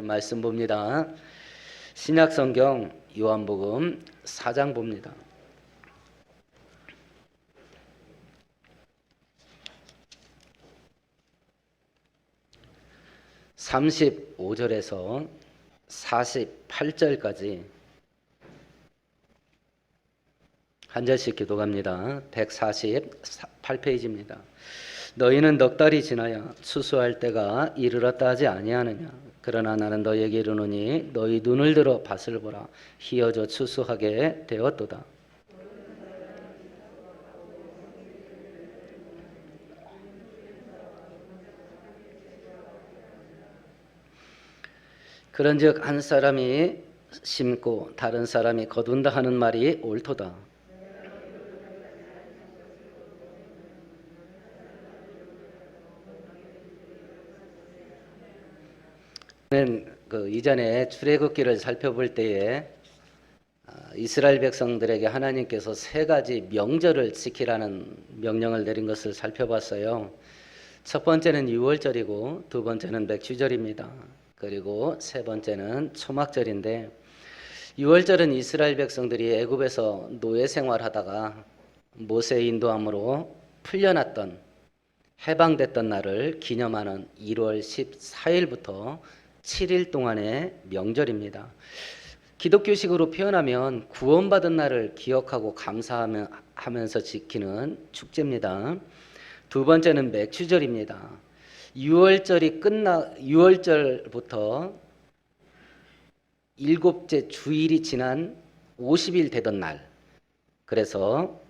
말씀 봅니다. 신약성경 요한복음 4장 봅니다. 35절에서 48절까지 한 절씩 기도합니다. 148페이지입니다. 너희는 넉 달이 지나야 추수할 때가 이르렀다 하지 아니하느냐. 그러나 나는 너희에게 이르노니 너희 눈을 들어 밭을 보라. 희어져 추수하게 되었도다. 그런즉 한 사람이 심고 다른 사람이 거둔다 하는 말이 옳도다. 이전에 출애굽기를 살펴볼 때에 이스라엘 백성들에게 하나님께서 세 가지 명절을 지키라는 명령을 내린 것을 살펴봤어요. 첫 번째는 유월절이고 두 번째는 맥주절입니다. 그리고 세 번째는 초막절인데, 유월절은 이스라엘 백성들이 애굽에서 노예 생활하다가 모세의 인도함으로 풀려났던, 해방됐던 날을 기념하는 1월 14일부터 7일 동안의 명절입니다. 기독교식으로 표현하면 구원받은 날을 기억하고 감사하면서 지키는 축제입니다. 두 번째는 맥주절입니다. 6월절부터 일곱째 주일이 지난 50일 되던 날, 그래서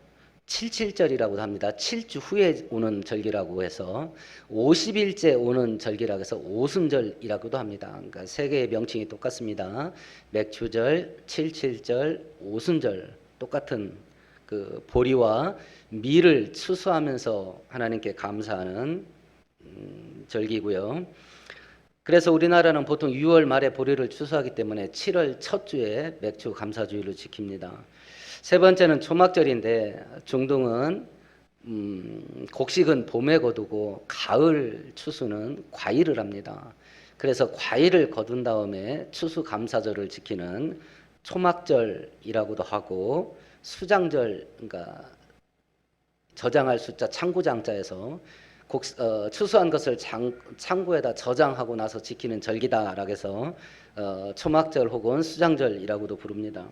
77절이라고도 합니다. 7주 후에 오는 절기라고 해서 50일째 오는 절기라고 해서 오순절이라고도 합니다. 그러니까 세 개의 명칭이 똑같습니다. 맥주절, 77절, 오순절, 똑같은 그 보리와 밀을 추수하면서 하나님께 감사하는 절기고요. 그래서 우리나라는 보통 6월 말에 보리를 추수하기 때문에 7월 첫 주에 맥주 감사주의를 지킵니다. 세 번째는 초막절인데, 중동은 곡식은 봄에 거두고 가을 추수는 과일을 합니다. 그래서 과일을 거둔 다음에 추수 감사절을 지키는 초막절이라고도 하고, 수장절, 그러니까 저장할 숫자 창구장자에서 추수한 것을 창고에다 저장하고 나서 지키는 절기다라고 해서 초막절 혹은 수장절이라고도 부릅니다.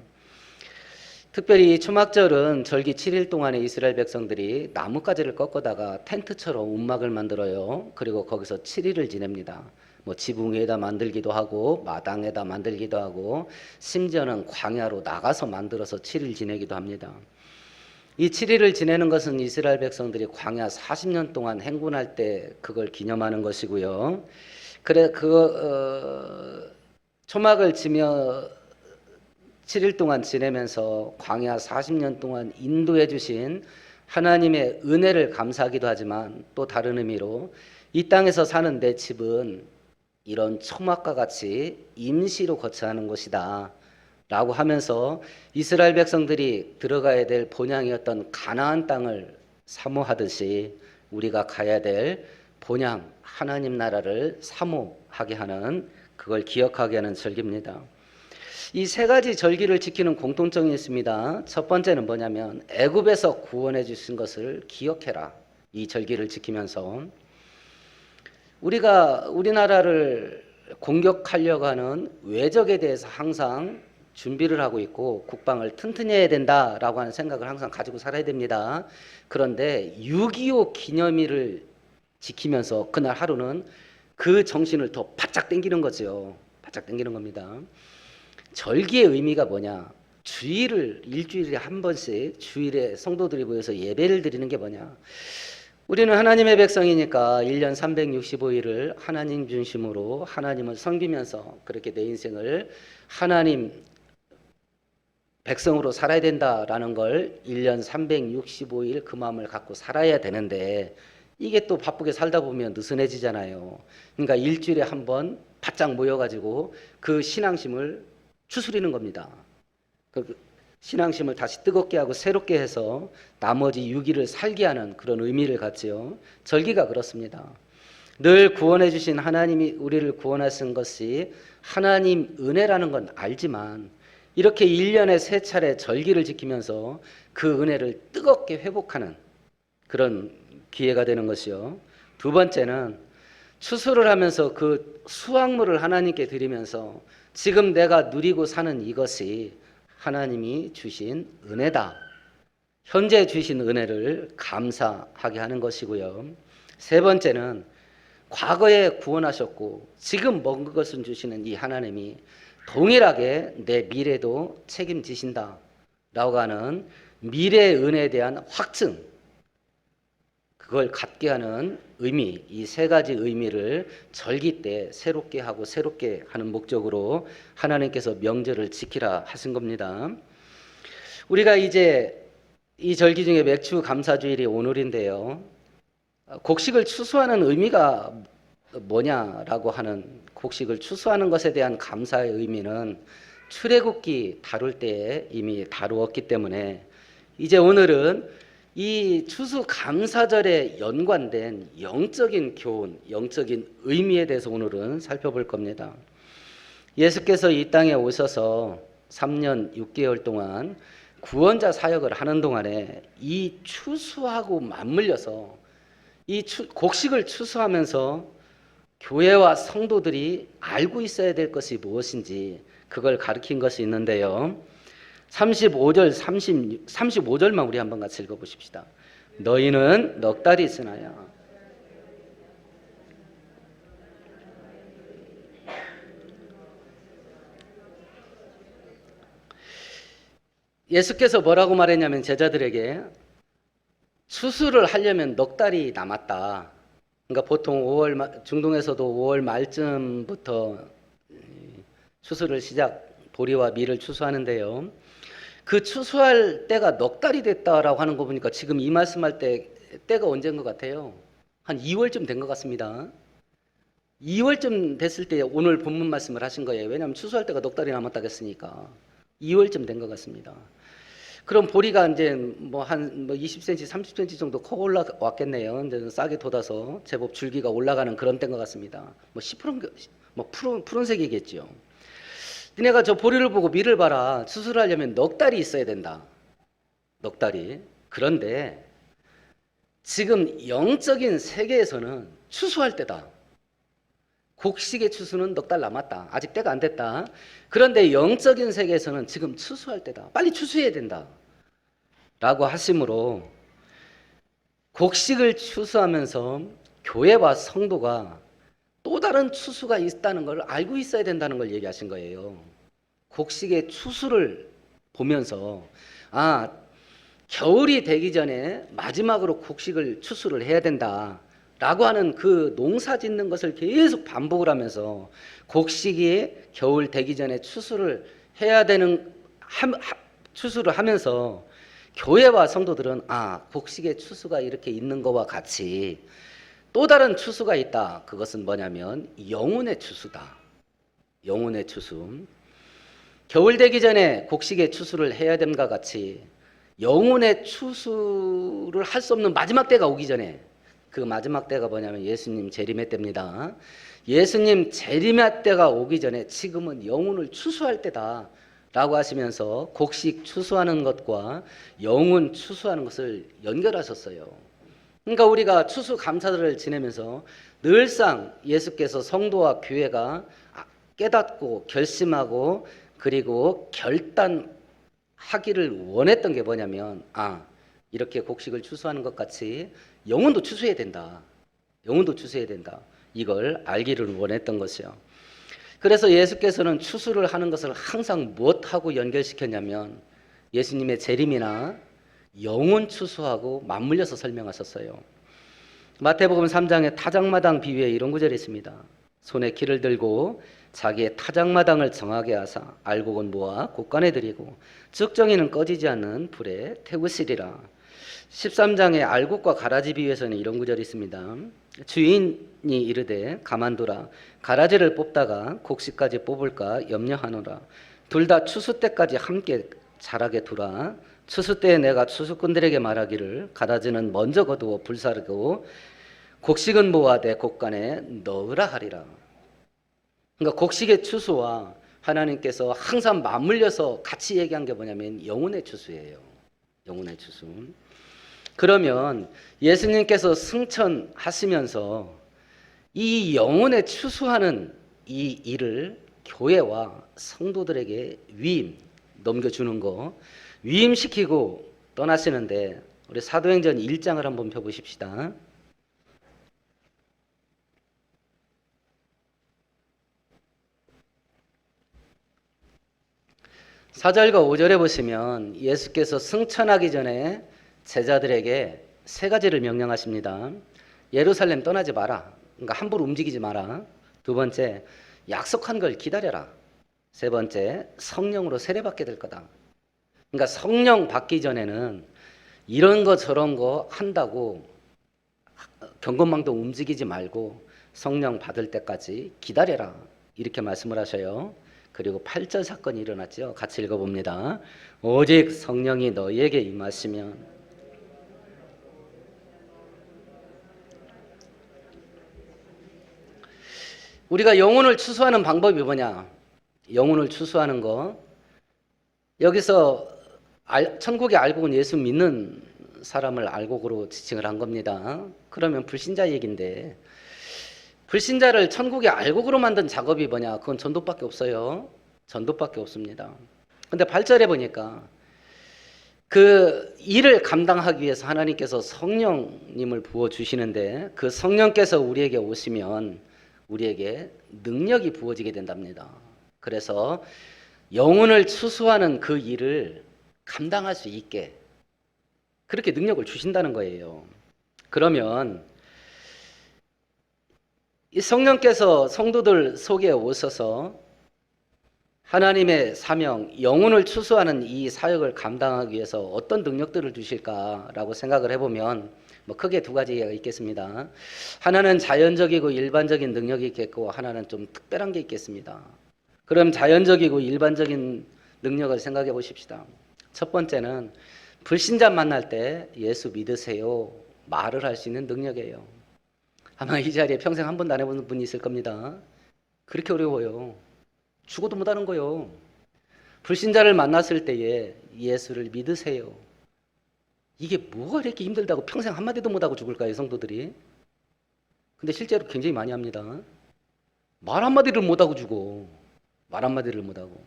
특별히 초막절은 절기 7일 동안에 이스라엘 백성들이 나뭇가지를 꺾어다가 텐트처럼 움막을 만들어요. 그리고 거기서 7일을 지냅니다. 지붕 위에다 만들기도 하고 마당에다 만들기도 하고 심지어는 광야로 나가서 만들어서 7일 지내기도 합니다. 이 7일을 지내는 것은 이스라엘 백성들이 광야 40년 동안 행군할 때 그걸 기념하는 것이고요. 초막을 지며 7일 동안 지내면서 광야 40년 동안 인도해 주신 하나님의 은혜를 감사하기도 하지만, 또 다른 의미로 이 땅에서 사는 내 집은 이런 초막과 같이 임시로 거처하는 곳이다 라고 하면서 이스라엘 백성들이 들어가야 될 본향이었던 가나안 땅을 사모하듯이 우리가 가야 될 본향 하나님 나라를 사모하게 하는, 그걸 기억하게 하는 절기입니다. 이 세 가지 절기를 지키는 공통점이 있습니다. 첫 번째는 뭐냐면 애굽에서 구원해 주신 것을 기억해라. 이 절기를 지키면서 우리가 우리나라를 공격하려고 하는 외적에 대해서 항상 준비를 하고 있고 국방을 튼튼히 해야 된다라고 하는 생각을 항상 가지고 살아야 됩니다. 그런데 6.25 기념일을 지키면서 그날 하루는 그 정신을 더 바짝 당기는 거죠. 바짝 당기는 겁니다. 절기의 의미가 뭐냐? 일주일에 한 번씩 주일에 성도들이 모여서 예배를 드리는 게 뭐냐? 우리는 하나님의 백성이니까 1년 365일을 하나님 중심으로 하나님을 섬기면서 그렇게 내 인생을 하나님 백성으로 살아야 된다라는 걸 1년 365일 그 마음을 갖고 살아야 되는데, 이게 또 바쁘게 살다 보면 느슨해지잖아요. 그러니까 일주일에 한 번 바짝 모여가지고 그 신앙심을 추스리는 겁니다. 그 신앙심을 다시 뜨겁게 하고 새롭게 해서 나머지 6일을 살게 하는 그런 의미를 갖지요. 절기가 그렇습니다. 늘 구원해 주신 하나님이 우리를 구원하신 것이 하나님 은혜라는 건 알지만 이렇게 1년에 3차례 절기를 지키면서 그 은혜를 뜨겁게 회복하는 그런 기회가 되는 것이요. 두 번째는 추수를 하면서 그 수확물을 하나님께 드리면서 지금 내가 누리고 사는 이것이 하나님이 주신 은혜다. 현재 주신 은혜를 감사하게 하는 것이고요. 세 번째는 과거에 구원하셨고 지금 먹은 것을 주시는 이 하나님이 동일하게 내 미래도 책임지신다 라고 하는 미래의 은혜에 대한 확증, 그걸 갖게 하는 의미, 이 세 가지 의미를 절기 때 새롭게 하고 새롭게 하는 목적으로 하나님께서 명절을 지키라 하신 겁니다. 우리가 이제 이 절기 중에 맥주 감사주일이 오늘인데요. 곡식을 추수하는 의미가 뭐냐라고 하는, 곡식을 추수하는 것에 대한 감사의 의미는 출애굽기 다룰 때에 이미 다루었기 때문에 이제 오늘은 이 추수 감사절에 연관된 영적인 교훈, 영적인 의미에 대해서 오늘은 살펴볼 겁니다. 예수께서 이 땅에 오셔서 3년 6개월 동안 구원자 사역을 하는 동안에 이 추수하고 맞물려서 이 곡식을 추수하면서 교회와 성도들이 알고 있어야 될 것이 무엇인지 그걸 가르친 것이 있는데요. 35절, 35절만 우리 한번 같이 읽어보십시다. 너희는 넉 달이 지나야 예수께서 뭐라고 말했냐면 제자들에게 추수를 하려면 넉 달이 남았다. 그러니까 보통 5월 중동에서도 5월 말쯤부터 추수를 보리와 밀을 추수하는데요. 그 추수할 때가 넉 달이 됐다라고 하는 거 보니까 지금 이 말씀할 때가 언제인 것 같아요? 한 2월쯤 된 것 같습니다. 2월쯤 됐을 때 오늘 본문 말씀을 하신 거예요. 왜냐하면 추수할 때가 넉 달이 남았다고 했으니까 2월쯤 된 것 같습니다. 그럼 보리가 이제 한 20cm, 30cm 정도 커 올라왔겠네요. 이제 싹이 돋아서 제법 줄기가 올라가는 그런 때인 것 같습니다. 10% 푸른색이겠죠. 니네가 저 보리를 보고 밀을 봐라. 추수를 하려면 넉 달이 있어야 된다. 넉 달이. 그런데 지금 영적인 세계에서는 추수할 때다. 곡식의 추수는 넉 달 남았다. 아직 때가 안 됐다. 그런데 영적인 세계에서는 지금 추수할 때다. 빨리 추수해야 된다. 라고 하심으로 곡식을 추수하면서 교회와 성도가 또 다른 추수가 있다는 걸 알고 있어야 된다는 걸 얘기하신 거예요. 곡식의 추수를 보면서 겨울이 되기 전에 마지막으로 곡식을 추수를 해야 된다 라고 하는 그 농사 짓는 것을 계속 반복을 하면서 곡식이 겨울 되기 전에 추수를 해야 되는 추수를 하면서 교회와 성도들은 곡식의 추수가 이렇게 있는 것과 같이 또 다른 추수가 있다. 그것은 뭐냐면 영혼의 추수다. 영혼의 추수. 겨울 되기 전에 곡식의 추수를 해야 됨과 같이 영혼의 추수를 할 수 없는 마지막 때가 오기 전에, 그 마지막 때가 뭐냐면 예수님 재림의 때입니다. 예수님 재림의 때가 오기 전에 지금은 영혼을 추수할 때다 라고 하시면서 곡식 추수하는 것과 영혼 추수하는 것을 연결하셨어요. 그러니까 우리가 추수 감사절을 지내면서 늘상 예수께서 성도와 교회가 깨닫고 결심하고 그리고 결단하기를 원했던 게 뭐냐면 이렇게 곡식을 추수하는 것 같이 영혼도 추수해야 된다. 영혼도 추수해야 된다. 이걸 알기를 원했던 것이요. 그래서 예수께서는 추수를 하는 것을 항상 무엇하고 연결시켰냐면 예수님의 재림이나 영혼 추수하고 맞물려서 설명하셨어요. 마태복음 3장의 타작마당 비유에 이런 구절이 있습니다. 손에 키를 들고 자기의 타작마당을 정하게 하사 알곡은 모아 곳간에 들이고 쭉정이는 꺼지지 않는 불에 태우시리라. 13장의 알곡과 가라지 비유에서는 이런 구절이 있습니다. 주인이 이르되 가만두라. 가라지를 뽑다가 곡식까지 뽑을까 염려하노라. 둘 다 추수 때까지 함께 자라게 두라. 추수 때에 내가 추수꾼들에게 말하기를 가라지는 먼저 거두어 불사르고 곡식은 모아되 곡간에 넣으라 하리라. 그러니까 곡식의 추수와 하나님께서 항상 맞물려서 같이 얘기한 게 뭐냐면 영혼의 추수예요. 영혼의 추수. 그러면 예수님께서 승천하시면서 이 영혼의 추수하는 이 일을 교회와 성도들에게 넘겨주는 거, 위임시키고 떠나시는데, 우리 사도행전 1장을 한번 펴보십시다. 사절과 5절에 보시면 예수께서 승천하기 전에 제자들에게 세 가지를 명령하십니다. 예루살렘 떠나지 마라. 그러니까 함부로 움직이지 마라. 두 번째, 약속한 걸 기다려라. 세 번째, 성령으로 세례받게 될 거다. 그러니까 성령 받기 전에는 이런 거 저런 거 한다고 경건망동 움직이지 말고 성령 받을 때까지 기다려라. 이렇게 말씀을 하셔요. 그리고 8절 사건이 일어났죠. 같이 읽어봅니다. 오직 성령이 너희에게 임하시면 우리가 영혼을 추수하는 방법이 뭐냐? 영혼을 추수하는 거. 여기서 천국에 알곡은 예수 믿는 사람을 알곡으로 지칭을 한 겁니다. 그러면 불신자 얘기인데 불신자를 천국의 알곡으로 만든 작업이 뭐냐? 그건 전도밖에 없어요. 전도밖에 없습니다. 근데 8절에 보니까 그 일을 감당하기 위해서 하나님께서 성령님을 부어주시는데 그 성령께서 우리에게 오시면 우리에게 능력이 부어지게 된답니다. 그래서 영혼을 추수하는 그 일을 감당할 수 있게 그렇게 능력을 주신다는 거예요. 그러면 이 성령께서 성도들 속에 오셔서 하나님의 사명, 영혼을 추수하는 이 사역을 감당하기 위해서 어떤 능력들을 주실까라고 생각을 해보면 뭐 크게 두 가지가 있겠습니다. 하나는 자연적이고 일반적인 능력이 있겠고 하나는 좀 특별한 게 있겠습니다. 그럼 자연적이고 일반적인 능력을 생각해 보십시다. 첫 번째는 불신자 만날 때 예수 믿으세요 말을 할 수 있는 능력이에요. 아마 이 자리에 평생 한 번도 안 해본 분이 있을 겁니다. 그렇게 어려워요. 죽어도 못하는 거요. 불신자를 만났을 때에 예수를 믿으세요. 이게 뭐가 이렇게 힘들다고 평생 한마디도 못하고 죽을까요, 성도들이? 근데 실제로 굉장히 많이 합니다. 말 한마디를 못하고 죽어. 말 한마디를 못하고.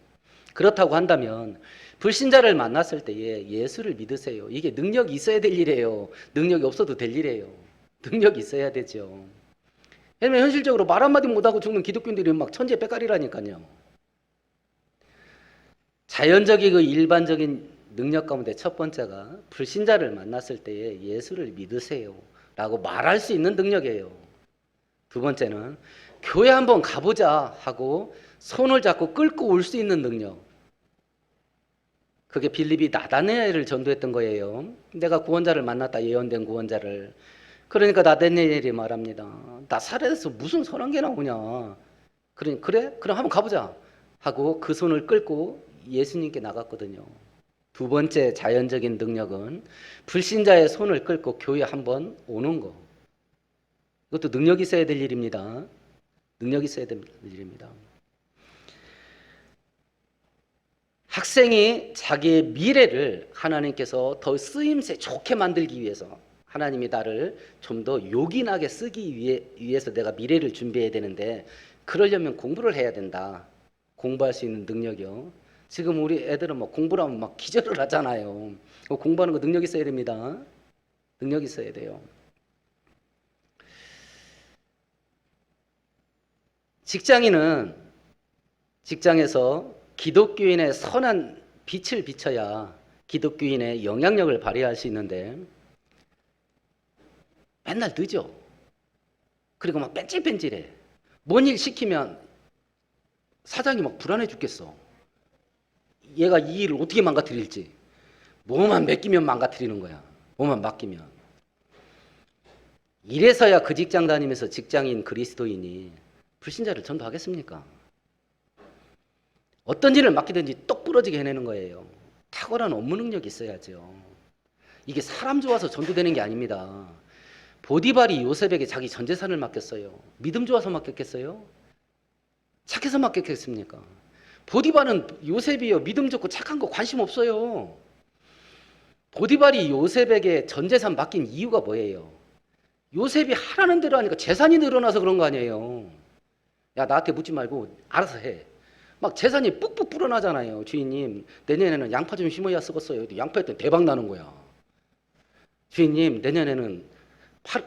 그렇다고 한다면 불신자를 만났을 때에 예수를 믿으세요. 이게 능력이 있어야 될 일이에요. 능력이 없어도 될 일이에요. 능력이 있어야 되죠. 왜냐면 현실적으로 말 한마디 못하고 죽는 기독교인들이 막 천지에 빼깔이라니까요. 자연적이고 일반적인 능력 가운데 첫 번째가 불신자를 만났을 때에 예수를 믿으세요 라고 말할 수 있는 능력이에요. 두 번째는 교회 한번 가보자 하고 손을 잡고 끌고 올 수 있는 능력. 그게 빌립이 나다나엘을 전도했던 거예요. 내가 구원자를 만났다, 예언된 구원자를. 그러니까 나다나엘이 말합니다. 나사렛에서 무슨 선한 게 나오냐. 그러니 그래? 그럼 한번 가보자 하고 그 손을 끌고 예수님께 나갔거든요. 두 번째 자연적인 능력은 불신자의 손을 끌고 교회 한번 오는 거. 이것도 능력이 있어야 될 일입니다. 능력이 있어야 될 일입니다. 학생이 자기의 미래를 하나님께서 더 쓰임새 좋게 만들기 위해서 하나님이 나를 좀 더 요긴하게 쓰기 위해서 내가 미래를 준비해야 되는데 그러려면 공부를 해야 된다. 공부할 수 있는 능력이요. 지금 우리 애들은 뭐 공부를 하면 막 기절을 하잖아요. 공부하는 거 능력 있어야 됩니다. 능력 있어야 돼요. 직장인은 직장에서 기독교인의 선한 빛을 비춰야 기독교인의 영향력을 발휘할 수 있는데 맨날 늦어. 그리고 막 뺀질뺀질해. 뭔 일 시키면 사장이 막 불안해 죽겠어. 얘가 이 일을 어떻게 망가뜨릴지. 뭐만 맡기면 망가뜨리는 거야. 뭐만 맡기면. 이래서야 그 직장 다니면서 직장인 그리스도인이 불신자를 전도하겠습니까? 어떤 일을 맡기든지 똑 부러지게 해내는 거예요. 탁월한 업무 능력이 있어야죠. 이게 사람 좋아서 전도되는 게 아닙니다. 보디발이 요셉에게 자기 전 재산을 맡겼어요. 믿음 좋아서 맡겼겠어요? 착해서 맡겼겠습니까? 보디발은 요셉이요, 믿음 좋고 착한 거 관심 없어요. 보디발이 요셉에게 전 재산 맡긴 이유가 뭐예요? 요셉이 하라는 대로 하니까 재산이 늘어나서 그런 거 아니에요. 야, 나한테 묻지 말고 알아서 해. 막 재산이 뿍뿍 불어나잖아요. 주인님, 내년에는 양파 좀 심어야 쓰겠어요. 양파했더니 대박 나는 거야. 주인님, 내년에는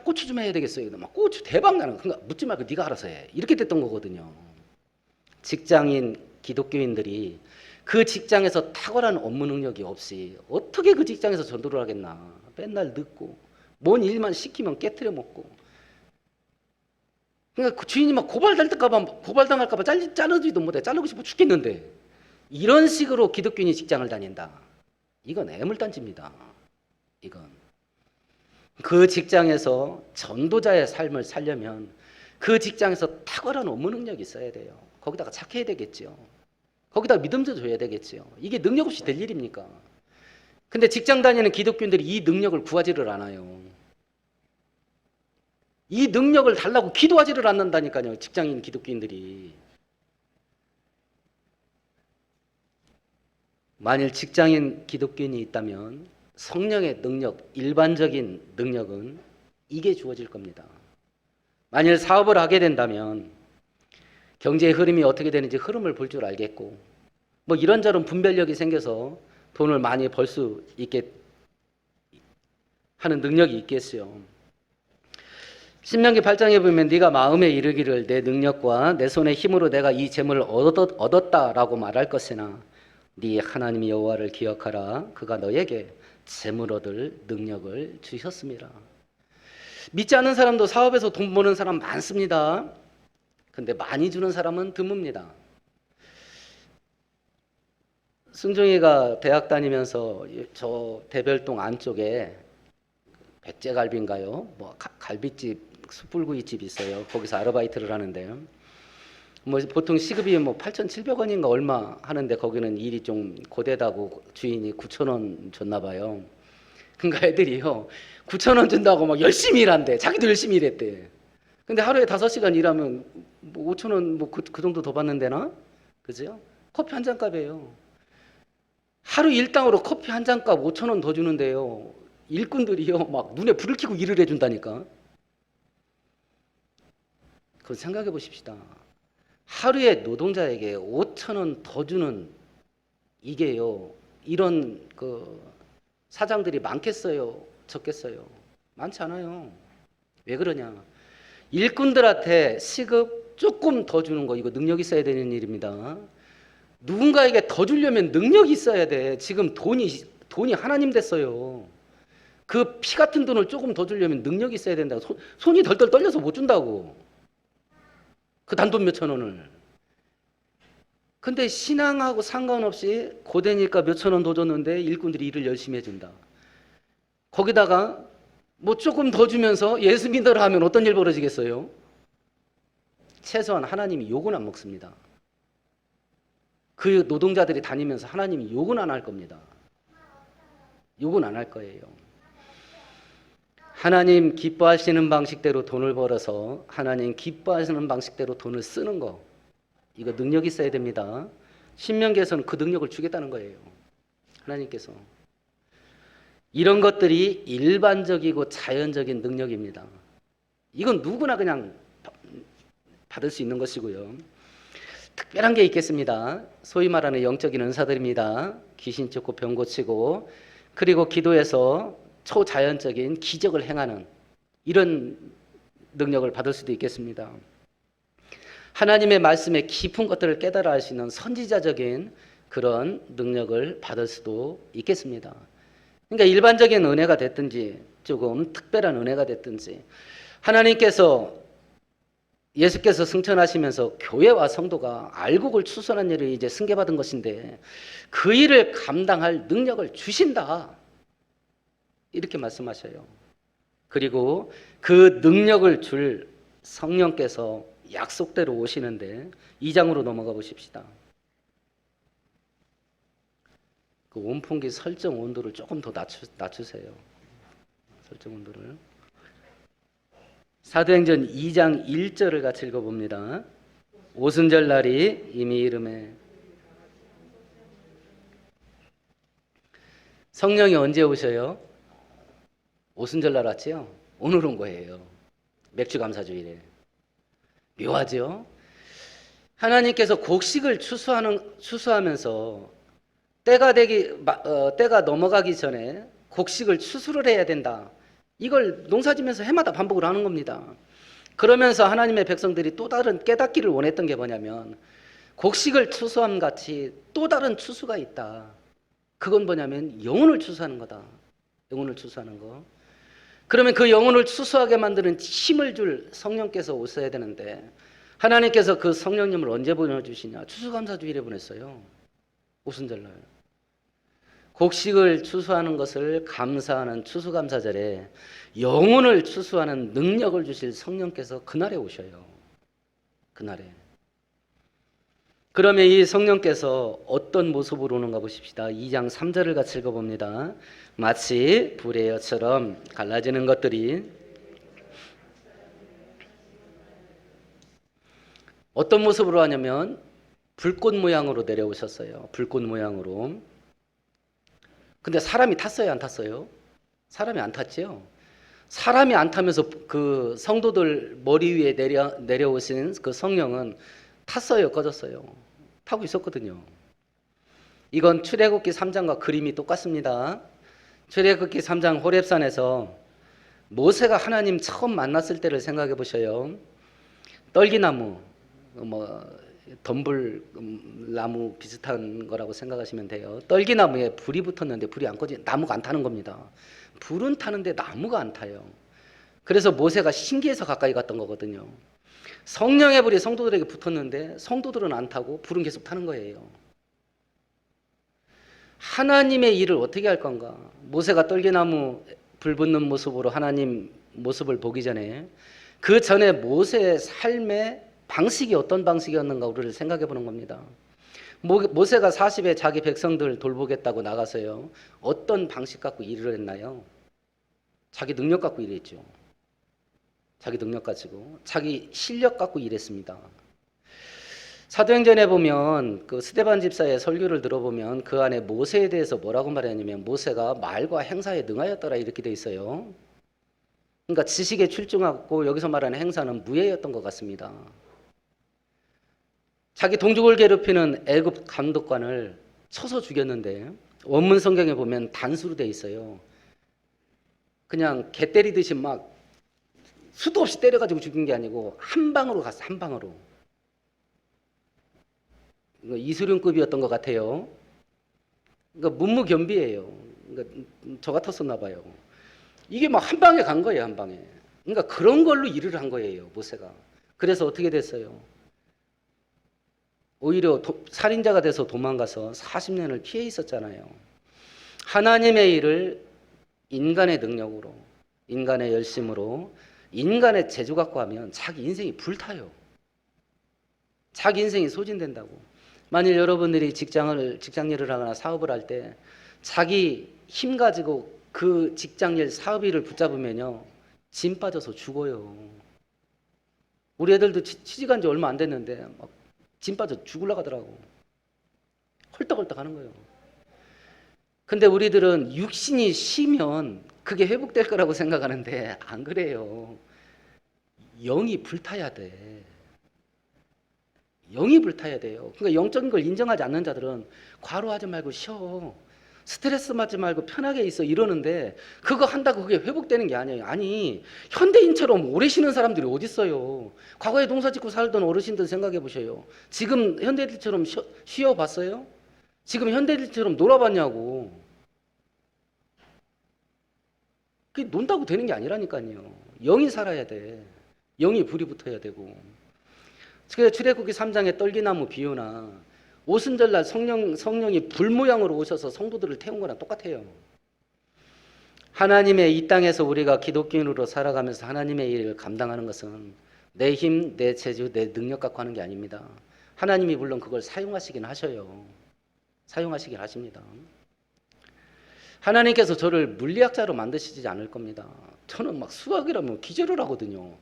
고추 좀 해야 되겠어요. 막 고추 대박 나는 거야. 그러니까 묻지 말고 네가 알아서 해. 이렇게 됐던 거거든요. 직장인 기독교인들이 그 직장에서 탁월한 업무 능력이 없이 어떻게 그 직장에서 전도를 하겠나. 맨날 늦고 뭔 일만 시키면 깨트려 먹고. 그러니까 그 주인이 막 고발당할까봐 자르지도 못해. 자르고 싶어 죽겠는데 이런 식으로 기독교인이 직장을 다닌다. 이건 애물단지입니다. 이건 그 직장에서 전도자의 삶을 살려면 그 직장에서 탁월한 업무 능력이 있어야 돼요. 거기다가 착해야 되겠죠. 거기다가 믿음도 줘야 되겠죠. 이게 능력 없이 될 일입니까? 근데 직장 다니는 기독교인들이 이 능력을 구하지를 않아요. 이 능력을 달라고 기도하지를 않는다니까요. 직장인 기독교인들이. 만일 직장인 기독교인이 있다면 성령의 능력, 일반적인 능력은 이게 주어질 겁니다. 만일 사업을 하게 된다면 경제의 흐름이 어떻게 되는지 흐름을 볼 줄 알겠고, 뭐 이런저런 분별력이 생겨서 돈을 많이 벌 수 있게 하는 능력이 있겠어요. 신명기 8장에 보면 네가 마음에 이르기를 내 능력과 내 손의 힘으로 내가 이 재물을 얻었다라고 말할 것이나 네 하나님 여호와를 기억하라. 그가 너에게 재물 얻을 능력을 주셨습니다. 믿지 않는 사람도 사업에서 돈 버는 사람 많습니다. 근데 많이 주는 사람은 드뭅니다. 승종이가 대학 다니면서 저 대별동 안쪽에 백제갈비인가요? 뭐 갈비집, 숯불구이집 있어요. 거기서 아르바이트를 하는데요. 뭐 보통 시급이 뭐 8,700원인가 얼마 하는데 거기는 일이 좀 고되다고 주인이 9,000원 줬나 봐요. 그러니까 애들이요 9,000원 준다고 막 열심히 일한대. 자기도 열심히 일했대. 근데 하루에 5시간 일하면 뭐 5,000원 뭐 그 정도 더 받는데나? 그죠? 커피 한 잔 값이에요. 하루 일당으로 커피 한 잔 값 5,000원 더 주는데요. 일꾼들이요 막 눈에 불을 켜고 일을 해준다니까. 그건 생각해 보십시다. 하루에 노동자에게 5,000원 더 주는 이게요. 이런 그 사장들이 많겠어요? 적겠어요? 많지 않아요. 왜 그러냐? 일꾼들한테 시급 조금 더 주는 거 이거 능력 있어야 되는 일입니다. 누군가에게 더 주려면 능력이 있어야 돼. 지금 돈이 하나님 됐어요. 그 피 같은 돈을 조금 더 주려면 능력이 있어야 된다고. 손이 덜덜 떨려서 못 준다고. 그 단돈 몇천 원을. 근데 신앙하고 상관없이 고되니까 몇천 원 더 줬는데 일꾼들이 일을 열심히 해준다. 거기다가 뭐 조금 더 주면서 예수 믿으라 하면 어떤 일 벌어지겠어요? 최소한 하나님이 욕은 안 먹습니다. 그 노동자들이 다니면서 하나님이 욕은 안 할 겁니다. 욕은 안 할 거예요. 하나님 기뻐하시는 방식대로 돈을 벌어서 하나님 기뻐하시는 방식대로 돈을 쓰는 거 이거 능력 있어야 됩니다. 신명기에서는 그 능력을 주겠다는 거예요. 하나님께서. 이런 것들이 일반적이고 자연적인 능력입니다. 이건 누구나 그냥 받을 수 있는 것이고요. 특별한 게 있겠습니다. 소위 말하는 영적인 은사들입니다. 귀신 쫓고 병 고치고 그리고 기도해서 초자연적인 기적을 행하는 이런 능력을 받을 수도 있겠습니다. 하나님의 말씀의 깊은 것들을 깨달아 알 수 있는 선지자적인 그런 능력을 받을 수도 있겠습니다. 그러니까 일반적인 은혜가 됐든지 조금 특별한 은혜가 됐든지 하나님께서 예수께서 승천하시면서 교회와 성도가 알곡을 추선한 일을 이제 승계받은 것인데 그 일을 감당할 능력을 주신다. 이렇게 말씀하셔요. 그리고 그 능력을 줄 성령께서 약속대로 오시는데 2장으로 넘어가 보십시다. 그 온풍기 설정 온도를 조금 더 낮추세요. 설정 온도를. 사도행전 2장 1절을 같이 읽어봅니다. 오순절 날이 이미 이름에 성령이 언제 오셔요? 오순절 날 왔지요? 오늘 온 거예요. 맥주감사주일에. 묘하죠? 하나님께서 곡식을 추수하면서 때가 넘어가기 전에 곡식을 추수를 해야 된다. 이걸 농사지면서 해마다 반복을 하는 겁니다. 그러면서 하나님의 백성들이 또 다른 깨닫기를 원했던 게 뭐냐면 곡식을 추수함 같이 또 다른 추수가 있다. 그건 뭐냐면 영혼을 추수하는 거다. 영혼을 추수하는 거. 그러면 그 영혼을 추수하게 만드는 힘을 줄 성령께서 오셔야 되는데 하나님께서 그 성령님을 언제 보내주시냐? 추수감사주일에 보냈어요. 오순절날. 곡식을 추수하는 것을 감사하는 추수감사절에 영혼을 추수하는 능력을 주실 성령께서 그날에 오셔요. 그날에. 그러면 이 성령께서 어떤 모습으로 오는가 보십시다. 2장 3절을 같이 읽어봅니다. 마치 불의 여처럼 갈라지는 것들이 어떤 모습으로 하냐면 불꽃 모양으로 내려오셨어요. 불꽃 모양으로. 근데 사람이 탔어요, 안 탔어요? 사람이 안 탔지요. 사람이 안 타면서 그 성도들 머리 위에 내려오신 그 성령은 탔어요, 꺼졌어요? 타고 있었거든요. 이건 출애굽기 3장과 그림이 똑같습니다. 출애굽기 3장 호렙산에서 모세가 하나님 처음 만났을 때를 생각해 보셔요. 떨기나무, 덤불나무 비슷한 거라고 생각하시면 돼요. 떨기나무에 불이 붙었는데 불이 안 꺼지, 나무가 안 타는 겁니다. 불은 타는데 나무가 안 타요. 그래서 모세가 신기해서 가까이 갔던 거거든요. 성령의 불이 성도들에게 붙었는데 성도들은 안 타고 불은 계속 타는 거예요. 하나님의 일을 어떻게 할 건가? 모세가 떨기나무 불 붙는 모습으로 하나님 모습을 보기 전에 그 전에 모세의 삶의 방식이 어떤 방식이었는가 우리를 생각해 보는 겁니다. 모세가 40에 자기 백성들 돌보겠다고 나가서요. 어떤 방식 갖고 일을 했나요? 자기 능력 갖고 일했죠. 자기 능력 가지고 자기 실력 갖고 일했습니다. 사도행전에 보면 그 스데반 집사의 설교를 들어보면 그 안에 모세에 대해서 뭐라고 말하냐면 모세가 말과 행사에 능하였더라 이렇게 돼 있어요. 그러니까 지식에 출중하고 여기서 말하는 행사는 무예였던 것 같습니다. 자기 동족을 괴롭히는 애굽 감독관을 쳐서 죽였는데 원문 성경에 보면 단수로 돼 있어요. 그냥 개 때리듯이 막 수도 없이 때려가지고 죽인 게 아니고 한 방으로 갔어. 한 방으로. 이수룡급이었던 것 같아요. 그러니까 문무견비예요. 그러니까 저 같았었나 봐요. 이게 막 한 방에 간 거예요. 한 방에. 그러니까 그런 걸로 일을 한 거예요. 모세가. 그래서 어떻게 됐어요? 오히려 살인자가 돼서 도망가서 40년을 피해 있었잖아요. 하나님의 일을 인간의 능력으로, 인간의 열심으로, 인간의 재주 갖고 하면 자기 인생이 불타요. 자기 인생이 소진된다고. 만일 여러분들이 직장 일을 하거나 사업을 할 때 자기 힘 가지고 그 직장 일 사업 일을 붙잡으면요. 진 빠져서 죽어요. 우리 애들도 취직한 지 얼마 안 됐는데 막 진 빠져 죽으려고 하더라고. 헐떡헐떡 하는 거예요. 근데 우리들은 육신이 쉬면 그게 회복될 거라고 생각하는데 안 그래요. 영이 불타야 돼. 영이 불타야 돼요. 그러니까 영적인 걸 인정하지 않는 자들은 과로하지 말고 쉬어. 스트레스 받지 말고 편하게 있어 이러는데 그거 한다고 그게 회복되는 게 아니에요. 아니 현대인처럼 오래 쉬는 사람들이 어디 있어요. 과거에 농사 짓고 살던 어르신들 생각해 보셔요. 지금 현대인들처럼 쉬어봤어요? 지금 현대인들처럼 놀아봤냐고. 그게 논다고 되는 게 아니라니까요. 영이 살아야 돼. 영이 불이 붙어야 되고. 그래서 출애굽기 3장의 떨기나무 비유나 오순절날 성령이 불 모양으로 오셔서 성도들을 태운 거랑 똑같아요. 하나님의 이 땅에서 우리가 기독교인으로 살아가면서 하나님의 일을 감당하는 것은 내 힘, 내 재주, 내 능력 갖고 하는 게 아닙니다. 하나님이 물론 그걸 사용하시긴 하셔요. 사용하시긴 하십니다. 하나님께서 저를 물리학자로 만드시지 않을 겁니다. 저는 막 수학이라면 기절을 하거든요.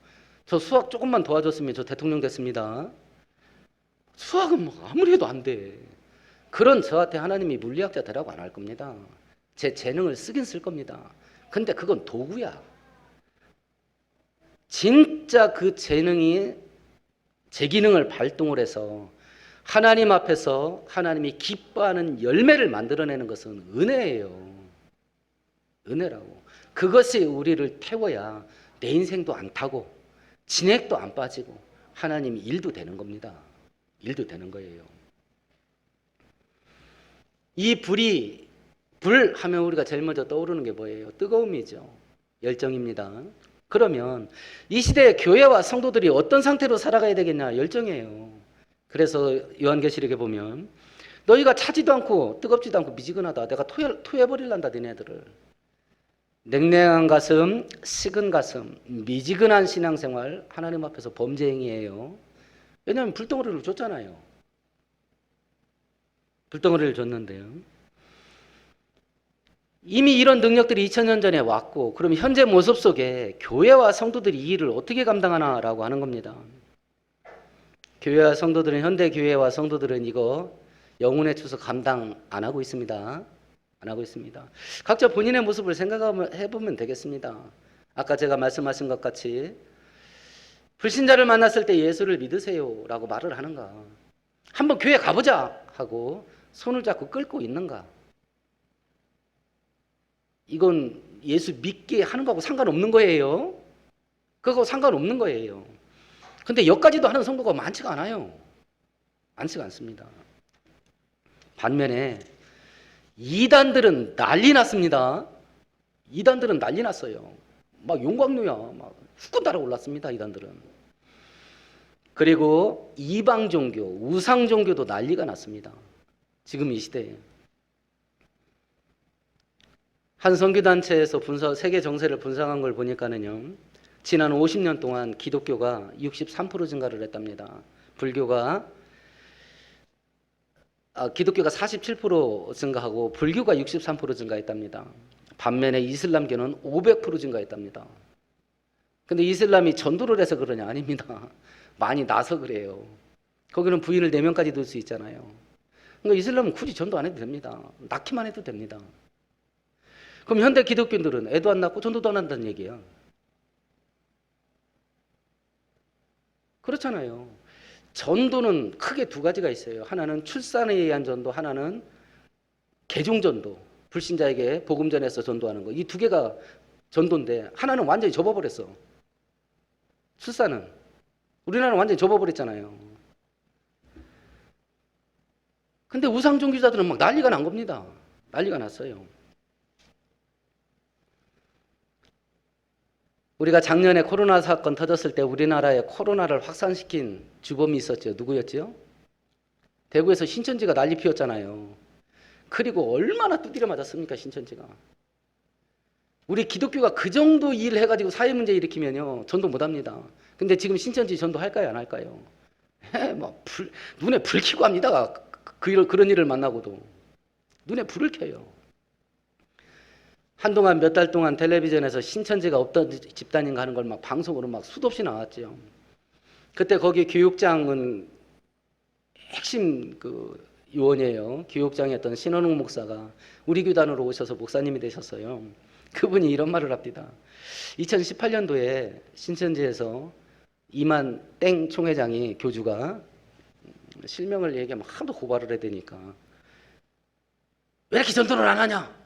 저 수학 조금만 도와줬으면 저 대통령 됐습니다. 수학은 뭐 아무리 해도 안 돼. 그런 저한테 하나님이 물리학자 되라고 안 할 겁니다. 제 재능을 쓰긴 쓸 겁니다. 근데 그건 도구야. 진짜 그 재능이 제 기능을 발동을 해서 하나님 앞에서 하나님이 기뻐하는 열매를 만들어내는 것은 은혜예요. 은혜라고. 그것이 우리를 태워야 내 인생도 안 타고 진액도 안 빠지고 하나님이 일도 되는 겁니다. 일도 되는 거예요. 이 불이, 불 하면 우리가 제일 먼저 떠오르는 게 뭐예요? 뜨거움이죠. 열정입니다. 그러면 이 시대의 교회와 성도들이 어떤 상태로 살아가야 되겠냐? 열정이에요. 그래서 요한계시록에 보면 너희가 차지도 않고 뜨겁지도 않고 미지근하다. 내가 토해버릴란다 너네들을. 냉랭한 가슴, 식은 가슴, 미지근한 신앙생활, 하나님 앞에서 범죄 행위예요. 왜냐하면 불덩어리를 줬잖아요. 불덩어리를 줬는데요. 이미 이런 능력들이 2000년 전에 왔고, 그럼 현재 모습 속에 교회와 성도들이 이 일을 어떻게 감당하나라고 하는 겁니다. 교회와 성도들은, 현대 교회와 성도들은 이거 영혼의 추수 감당 안 하고 있습니다. 안 하고 있습니다. 각자 본인의 모습을 생각해 보면 되겠습니다. 아까 제가 말씀하신 것 같이 불신자를 만났을 때 예수를 믿으세요라고 말을 하는가? 한번 교회 가보자 하고 손을 잡고 끌고 있는가? 이건 예수 믿게 하는 거하고 상관없는 거예요. 그거하고 상관없는 거예요. 근데 여기까지도 하는 성도가 많지가 않아요. 많지가 않습니다. 반면에 이단들은 난리 났습니다. 이단들은 난리 났어요. 막 용광로야. 막 후끈 달아 올랐습니다. 이단들은. 그리고 이방 종교, 우상 종교도 난리가 났습니다. 지금 이 시대에. 한 선교단체에서 세계 정세를 분석한 걸 보니까는요, 지난 50년 동안 기독교가 63% 증가를 했답니다. 기독교가 47% 증가하고 불교가 63% 증가했답니다. 반면에 이슬람교는 500% 증가했답니다. 근데 이슬람이 전도를 해서 그러냐? 아닙니다. 많이 나서 그래요. 거기는 부인을 4명까지 둘 수 있잖아요. 그러니까 이슬람은 굳이 전도 안 해도 됩니다. 낳기만 해도 됩니다. 그럼 현대 기독교인들은 애도 안 낳고 전도도 안 한다는 얘기야. 그렇잖아요. 전도는 크게 두 가지가 있어요. 하나는 출산에 의한 전도, 하나는 개종 전도. 불신자에게 복음 전해서 전도하는 거. 이 두 개가 전도인데 하나는 완전히 접어버렸어. 출산은. 우리나라는 완전히 접어버렸잖아요. 근데 우상 종교자들은 막 난리가 난 겁니다. 난리가 났어요. 우리가 작년에 코로나 사건 터졌을 때 우리나라에 코로나를 확산시킨 주범이 있었죠. 누구였죠? 대구에서 신천지가 난리 피웠잖아요. 그리고 얼마나 두드려 맞았습니까, 신천지가. 우리 기독교가 그 정도 일 해가지고 사회 문제 일으키면요, 전도 못합니다. 근데 지금 신천지 전도 할까요, 안 할까요? 눈에 불 켜고 합니다. 그런 일을 만나고도 눈에 불을 켜요. 한동안 몇 달 동안 텔레비전에서 신천지가 없던 집단인가 하는 걸 막 방송으로 막 수도 없이 나왔죠. 그때 거기 교육장은 핵심 요원이에요. 교육장이었던 신원웅 목사가 우리 교단으로 오셔서 목사님이 되셨어요. 그분이 이런 말을 합니다. 2018년도에 신천지에서 이만 땡 총회장이, 교주가 실명을 얘기하면 하도 고발을 해야 되니까 왜 이렇게 전도를 안 하냐?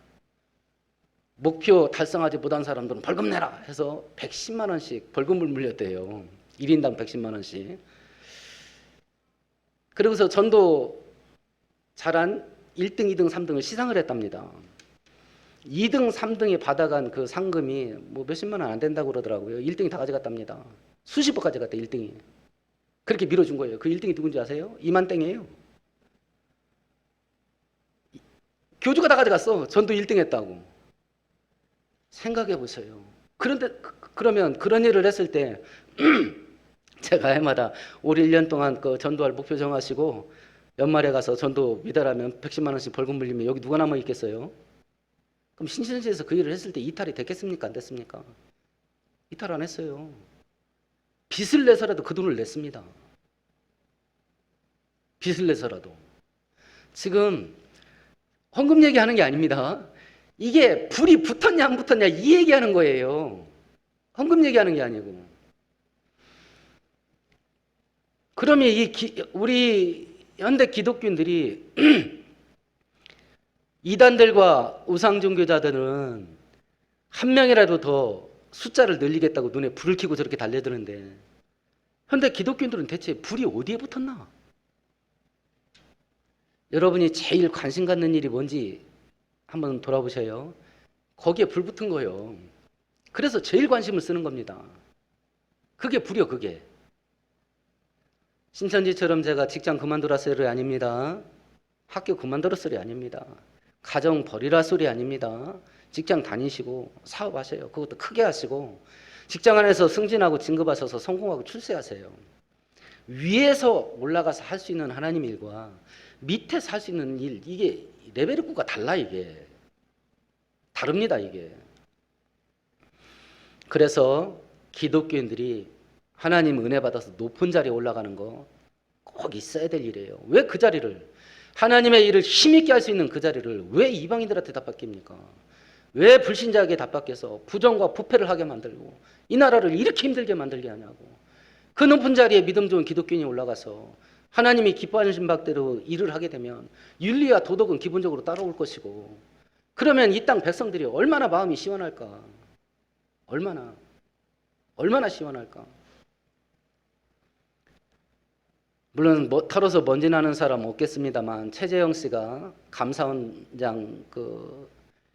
목표 달성하지 못한 사람들은 벌금 내라 해서 110만 원씩 벌금을 물렸대요. 1인당 110만 원씩. 그러고서 전도 잘한 1등, 2등, 3등을 시상을 했답니다. 2등, 3등이 받아간 그 상금이 뭐 몇십만 원 안 된다고 그러더라고요. 1등이 다 가져갔답니다. 수십억 가져갔대, 1등이. 그렇게 밀어준 거예요. 그 1등이 누군지 아세요? 이만땡이에요. 교주가 다 가져갔어. 전도 1등 했다고. 생각해 보세요. 그런데 그러면 그런 일을 했을 때 제가 해마다 올 1년 동안 그 전도할 목표 정하시고 연말에 가서 전도 미달하면 110만 원씩 벌금 물리면 여기 누가 남아 있겠어요? 그럼 신천지에서 그 일을 했을 때 이탈이 됐겠습니까? 안 됐습니까? 이탈 안 했어요. 빚을 내서라도 그 돈을 냈습니다. 빚을 내서라도. 지금 헌금 얘기하는 게 아닙니다. 이게 불이 붙었냐 안 붙었냐 이 얘기하는 거예요. 헌금 얘기하는 게 아니고. 그러면 우리 현대 기독교인들이 이단들과 우상 종교자들은 한 명이라도 더 숫자를 늘리겠다고 눈에 불을 켜고 저렇게 달려드는데 현대 기독교인들은 대체 불이 어디에 붙었나? 여러분이 제일 관심 갖는 일이 뭔지 한번 돌아보셔요. 거기에 불 붙은 거예요. 그래서 제일 관심을 쓰는 겁니다. 그게 불이요, 그게. 신천지처럼 제가 직장 그만두라 소리 아닙니다. 학교 그만두라 소리 아닙니다. 가정 버리라 소리 아닙니다. 직장 다니시고 사업하세요. 그것도 크게 하시고 직장 안에서 승진하고 진급하셔서 성공하고 출세하세요. 위에서 올라가서 할 수 있는 하나님 일과 밑에서 할 수 있는 일, 이게 레벨의 구가 달라. 이게 다릅니다. 이게. 그래서 기독교인들이 하나님 은혜 받아서 높은 자리에 올라가는 거 꼭 있어야 될 일이에요. 왜 그 자리를, 하나님의 일을 힘있게 할 수 있는 그 자리를 왜 이방인들한테 다 뺏깁니까? 왜 불신자에게 다 뺏겨서 부정과 부패를 하게 만들고 이 나라를 이렇게 힘들게 만들게 하냐고. 그 높은 자리에 믿음 좋은 기독교인이 올라가서 하나님이 기뻐하신 바대로 일을 하게 되면 윤리와 도덕은 기본적으로 따라올 것이고, 그러면 이 땅 백성들이 얼마나 마음이 시원할까? 얼마나 시원할까? 물론 털어서 먼지 나는 사람 없겠습니다만 최재형 씨가 감사원장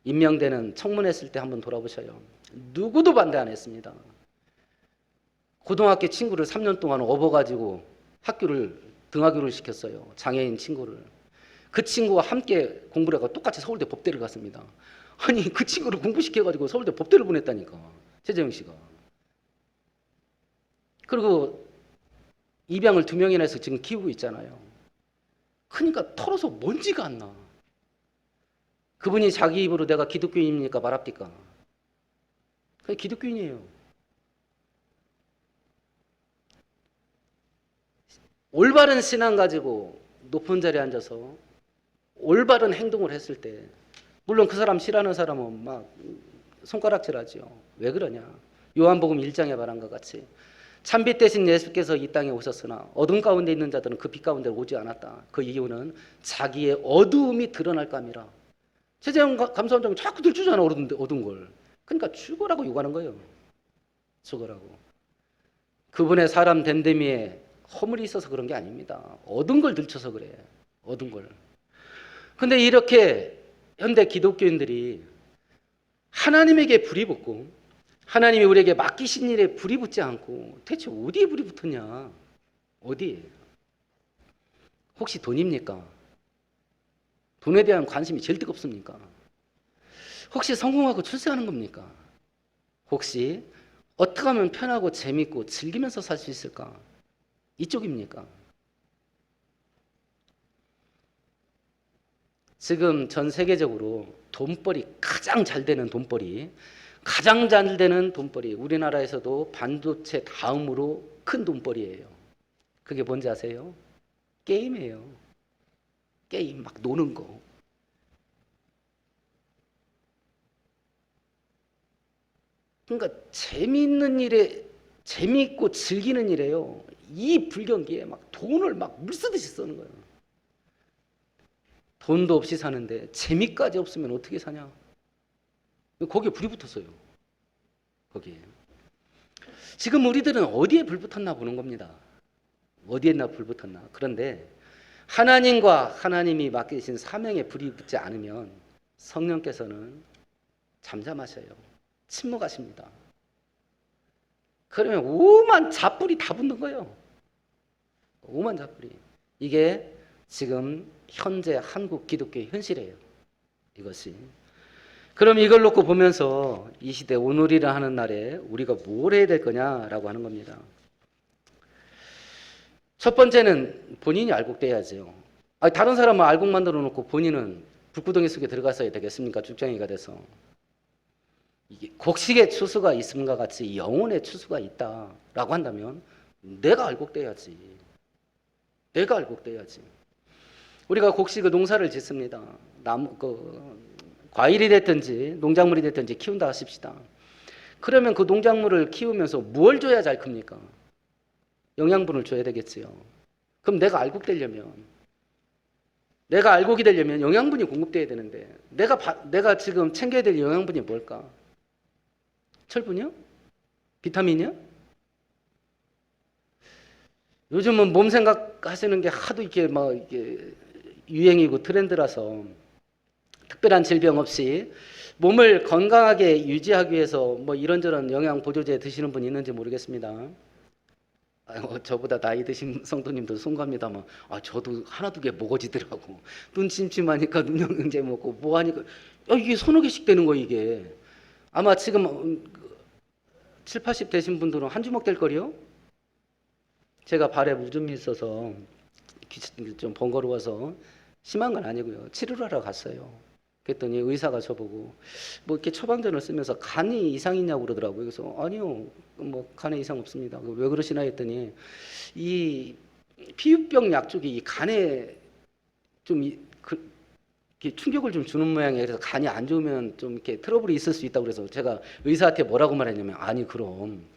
임명되는 청문회했을 때 한번 돌아보셔요. 누구도 반대 안 했습니다. 고등학교 친구를 3년 동안 업어가지고 등하교를 시켰어요. 장애인 친구를. 그 친구와 함께 공부를 하고 똑같이 서울대 법대를 갔습니다. 아니, 그 친구를 공부시켜가지고 서울대 법대를 보냈다니까, 최재형 씨가. 그리고 입양을 2명이나 해서 지금 키우고 있잖아요. 그러니까 털어서 먼지가 안 나. 그분이 자기 입으로 내가 기독교인입니까 말합니까? 그냥 기독교인이에요. 올바른 신앙 가지고 높은 자리에 앉아서 올바른 행동을 했을 때, 물론 그 사람 싫어하는 사람은 막 손가락질하죠. 왜 그러냐? 요한복음 1장에 말한 것 같이 참빛 대신 예수께서 이 땅에 오셨으나 어둠 가운데 있는 자들은 그 빛 가운데 오지 않았다. 그 이유는 자기의 어두움이 드러날까 함이라. 최재형 감사원장은 자꾸 들추잖아, 어두운 걸. 그러니까 죽으라고 요구하는 거예요. 죽으라고. 그분의 사람 됨됨이에 허물이 있어서 그런 게 아닙니다. 얻은 걸 들춰서 그래. 얻은 걸. 근데 이렇게 현대 기독교인들이 하나님에게 불이 붙고 하나님이 우리에게 맡기신 일에 불이 붙지 않고 대체 어디에 불이 붙었냐? 어디에? 혹시 돈입니까? 돈에 대한 관심이 제일 뜨겁습니까? 혹시 성공하고 출세하는 겁니까? 혹시 어떻게 하면 편하고 재밌고 즐기면서 살 수 있을까? 이쪽입니까? 지금 전 세계적으로 가장 잘 되는 돈벌이, 우리나라에서도 반도체 다음으로 큰 돈벌이에요. 그게 뭔지 아세요? 게임이에요. 게임 막 노는 거. 그러니까 재미있는 일에, 재미있고 즐기는 일에요. 이 불경기에 막 돈을 막 물쓰듯이 쓰는 거예요. 돈도 없이 사는데 재미까지 없으면 어떻게 사냐? 거기에 불이 붙었어요. 거기에. 지금 우리들은 어디에 불 붙었나 보는 겁니다. 어디에나 불 붙었나. 그런데 하나님과 하나님이 맡기신 사명에 불이 붙지 않으면 성령께서는 잠잠하셔요. 침묵하십니다. 그러면 오만 잡불이 다 붙는 거예요. 오만 잡불이. 이게 지금 현재 한국 기독교의 현실이에요. 이것이. 그럼 이걸 놓고 보면서 이 시대 오늘이라 하는 날에 우리가 뭘 해야 될 거냐라고 하는 겁니다. 첫 번째는 본인이 알곡돼야죠. 다른 사람은 알곡 만들어 놓고 본인은 불구덩이 속에 들어갔어야 되겠습니까? 죽장이가 돼서. 이게 곡식의 추수가 있음과 같이 영혼의 추수가 있다라고 한다면 내가 알곡돼야지. 내가 알곡돼야지. 우리가 곡식의 농사를 짓습니다. 과일이 됐든지 농작물이 됐든지 키운다 하십시다. 그러면 그 농작물을 키우면서 뭘 줘야 잘 큽니까? 영양분을 줘야 되겠지요. 그럼 내가 알곡이 되려면 영양분이 공급돼야 되는데 내가 지금 챙겨야 될 영양분이 뭘까? 철분이요? 비타민이요? 요즘은 몸 생각하시는 게 하도 이게 유행이고 트렌드라서 특별한 질병 없이 몸을 건강하게 유지하기 위해서 이런저런 영양 보조제 드시는 분 있는지 모르겠습니다. 저보다 나이 드신 성도님들 송갑니다만 저도 하나 두 개 먹어지더라고. 눈 침침하니까 눈영양제 먹고 뭐하니까 이게 서너 개씩 되는 거 이게. 아마 지금 7, 80 되신 분들은 한 주먹 될 거리요? 제가 발에 무좀이 있어서 좀 번거로워서 심한 건 아니고요. 치료를 하러 갔어요. 그랬더니 의사가 저보고 이렇게 처방전을 쓰면서 간이 이상 있냐고 그러더라고요. 그래서 아니요, 간에 이상 없습니다. 왜 그러시나 했더니 이 피부병 약 쪽이 이 간에 좀 이렇게 충격을 좀 주는 모양이에요. 그래서 간이 안 좋으면 좀 이렇게 트러블이 있을 수 있다고 그래서 제가 의사한테 뭐라고 말했냐면 아니 그럼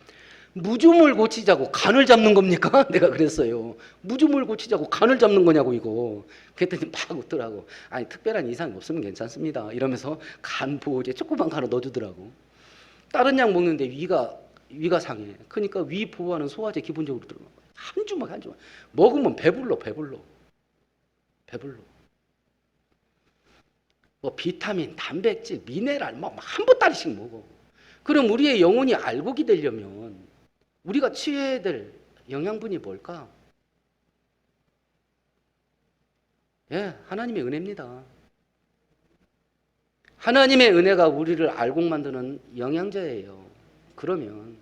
무좀을 고치자고 간을 잡는 겁니까? 내가 그랬어요. 무좀을 고치자고 간을 잡는 거냐고 이거. 그랬더니 막 웃더라고. 아니 특별한 이상이 없으면 괜찮습니다. 이러면서 간 보호제 조그만 거 하나 넣어주더라고. 다른 약 먹는데 위가 상해. 그러니까 위 보호하는 소화제 기본적으로 들어가. 한 주먹 먹으면 배불러. 비타민, 단백질, 미네랄 한 보따리씩 먹어. 그럼 우리의 영혼이 알곡이 되려면 우리가 취해야 될 영양분이 뭘까? 하나님의 은혜입니다. 하나님의 은혜가 우리를 알곡 만드는 영양제예요. 그러면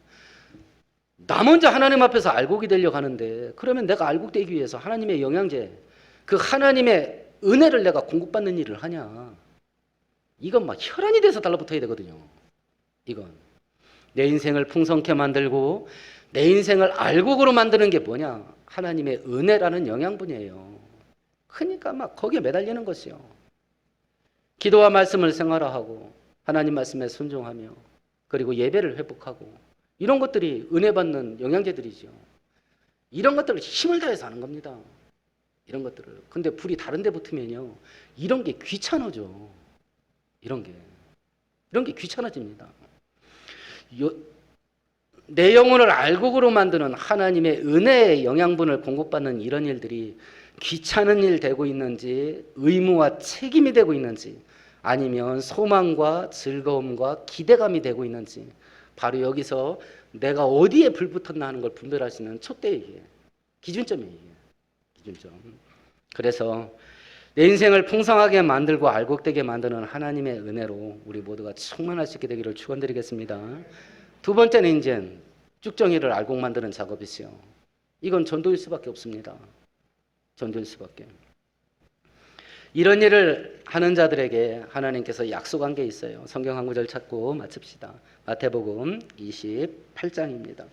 나 먼저 하나님 앞에서 알곡이 되려고 하는데 그러면 내가 알곡되기 위해서 하나님의 영양제, 그 하나님의 은혜를 내가 공급받는 일을 하냐? 이건 혈안이 돼서 달라붙어야 되거든요. 이건 내 인생을 풍성케 만들고 내 인생을 알곡으로 만드는 게 뭐냐? 하나님의 은혜라는 영양분이에요. 그러니까 거기에 매달리는 것이요. 기도와 말씀을 생활화하고 하나님 말씀에 순종하며 그리고 예배를 회복하고 이런 것들이 은혜 받는 영양제들이죠. 이런 것들을 힘을 다해서 하는 겁니다. 이런 것들을. 근데 불이 다른 데 붙으면요. 이런 게 귀찮아져. 이런 게 귀찮아집니다. 내 영혼을 알곡으로 만드는 하나님의 은혜의 영양분을 공급받는 이런 일들이 귀찮은 일 되고 있는지 의무와 책임이 되고 있는지 아니면 소망과 즐거움과 기대감이 되고 있는지 바로 여기서 내가 어디에 불 붙었나 하는 걸 분별할 수 있는 촛대이기에 기준점이에요. 기준점. 그래서 내 인생을 풍성하게 만들고 알곡되게 만드는 하나님의 은혜로 우리 모두가 충만할 수 있게 되기를 축원드리겠습니다. 두 번째는 이제 쭉정이를 알곡 만드는 작업이지요. 이건 전도일 수밖에 없습니다. 전도일 수밖에. 이런 일을 하는 자들에게 하나님께서 약속한 게 있어요. 성경 한 구절 찾고 마칩시다. 마태복음 28장입니다.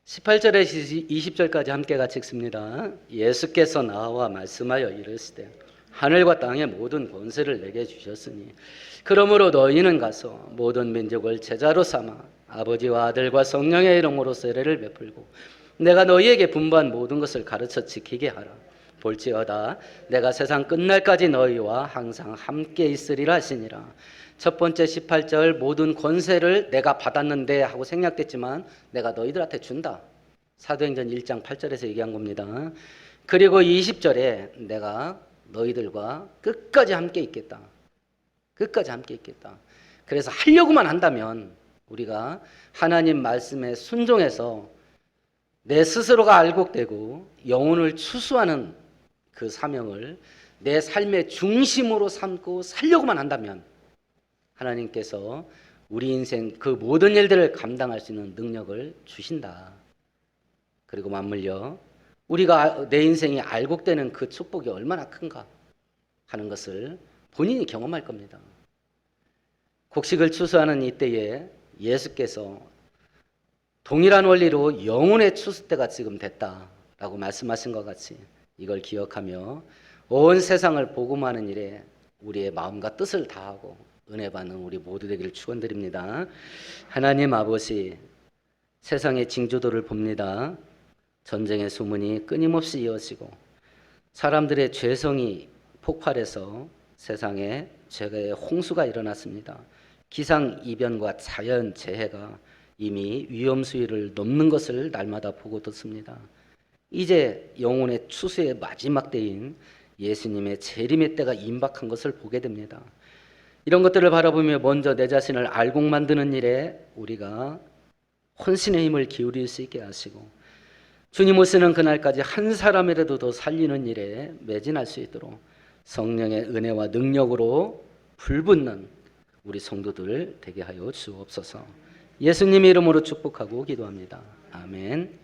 18절에서 20절까지 함께 같이 읽습니다. 예수께서 나와 말씀하여 이르시되 하늘과 땅의 모든 권세를 내게 주셨으니 그러므로 너희는 가서 모든 민족을 제자로 삼아 아버지와 아들과 성령의 이름으로 세례를 베풀고 내가 너희에게 분부한 모든 것을 가르쳐 지키게 하라. 볼지어다 내가 세상 끝날까지 너희와 항상 함께 있으리라 하시니라. 첫 번째 18절 모든 권세를 내가 받았는데 하고 생략됐지만 내가 너희들한테 준다. 사도행전 1장 8절에서 얘기한 겁니다. 그리고 20절에 내가 너희들과 끝까지 함께 있겠다. 끝까지 함께 있겠다. 그래서 하려고만 한다면 우리가 하나님 말씀에 순종해서 내 스스로가 알곡되고 영혼을 추수하는 그 사명을 내 삶의 중심으로 삼고 살려고만 한다면 하나님께서 우리 인생 그 모든 일들을 감당할 수 있는 능력을 주신다. 그리고 맞물려 우리가 내 인생이 알곡되는 그 축복이 얼마나 큰가 하는 것을 본인이 경험할 겁니다. 곡식을 추수하는 이때에 예수께서 동일한 원리로 영혼의 추수 때가 지금 됐다라고 말씀하신 것 같이 이걸 기억하며 온 세상을 복음하는 일에 우리의 마음과 뜻을 다하고 은혜 받는 우리 모두 되기를 축원드립니다. 하나님 아버지, 세상의 징조들을 봅니다. 전쟁의 소문이 끊임없이 이어지고 사람들의 죄성이 폭발해서 세상에 죄의 홍수가 일어났습니다. 기상이변과 자연재해가 이미 위험수위를 넘는 것을 날마다 보고 듣습니다. 이제 영혼의 추수의 마지막 때인 예수님의 재림의 때가 임박한 것을 보게 됩니다. 이런 것들을 바라보며 먼저 내 자신을 알곡 만드는 일에 우리가 혼신의 힘을 기울일 수 있게 하시고 주님 오시는 그날까지 한 사람이라도 더 살리는 일에 매진할 수 있도록 성령의 은혜와 능력으로 불붙는 우리 성도들 되게 하여 주옵소서. 예수님의 이름으로 축복하고 기도합니다. 아멘.